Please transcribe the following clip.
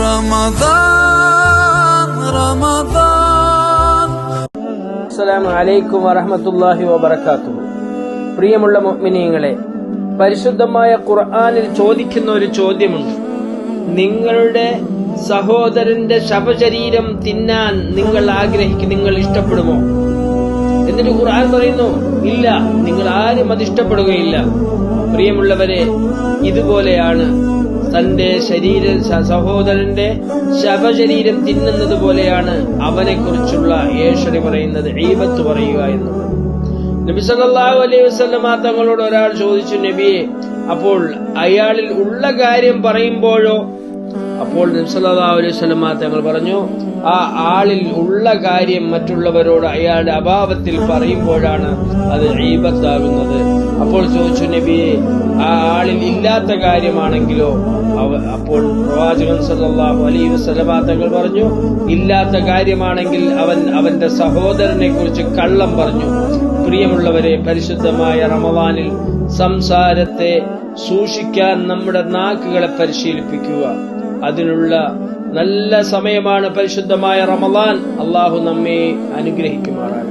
റമദാൻ റമദാൻ. അസ്സലാമു അലൈക്കും വറഹ്മത്തുള്ളാഹി വബറകാതുഹു. പ്രിയമുള്ള മുഅ്മിനീങ്ങളെ, പരിശുദ്ധമായ ഖുർആനിൽ ചോദിക്കുന്ന ഒരു ചോദ്യമുണ്ട്. നിങ്ങളുടെ സഹോദരന്റെ ശവശരീരം തിന്നാൻ നിങ്ങൾ നിങ്ങൾ ഇഷ്ടപ്പെടുമോ? എന്നിട്ട് ഖുർആൻ പറയുന്നു, ഇല്ല, നിങ്ങൾ ആരും അത് ഇഷ്ടപ്പെടുകയില്ല. പ്രിയമുള്ളവരെ, ഇതുപോലെയാണ് തന്റെ സഹോദരന്റെ ശവശരീരം തിന്നുന്നത് പോലെയാണ് അവനെ കുറിച്ചുള്ള ഏഷണി പറയുന്നത്, ഗീബത്ത് പറയുക എന്നുള്ളത്. നബി സല്ലല്ലാഹു അലൈഹി വസല്ലമ തങ്ങളോട് ഒരാൾ ചോദിച്ചു, നബിയെ, അപ്പോൾ അയാളിൽ ഉള്ള കാര്യം പറയുമ്പോഴോ? അപ്പോൾ നബി സല്ലല്ലാഹു അലൈഹി വസല്ലമ തങ്ങൾ പറഞ്ഞു, ആ ആളിൽ ഉള്ള കാര്യം മറ്റുള്ളവരോട് അയാളുടെ അഭാവത്തിൽ പറയുമ്പോഴാണ് അത് ഗീബത്താകുന്നത്. അപ്പോൾ ചോദിച്ചു, നബിയെ, ആ ആളിൽ ഇല്ലാത്ത കാര്യമാണെങ്കിലോ? അപ്പോൾ പ്രവാചകൻ സല്ലല്ലാഹു അലൈഹി വസല്ലമ തങ്ങൾ പറഞ്ഞു, ഇല്ലാത്ത കാര്യമാണെങ്കിൽ അവന്റെ സഹോദരനെ കുറിച്ച് കള്ളം പറഞ്ഞു. പ്രിയമുള്ളവരെ, പരിശുദ്ധമായ റമദാനിൽ സംസാരത്തെ സൂക്ഷിക്കാൻ നമ്മുടെ നാക്കുകളെ പരിശീലിപ്പിക്കുക. അതിനുള്ള നല്ല സമയമാണ് പരിശുദ്ധമായ റമദാൻ. അല്ലാഹു നമ്മെ അനുഗ്രഹിക്കുമാറാകട്ടെ.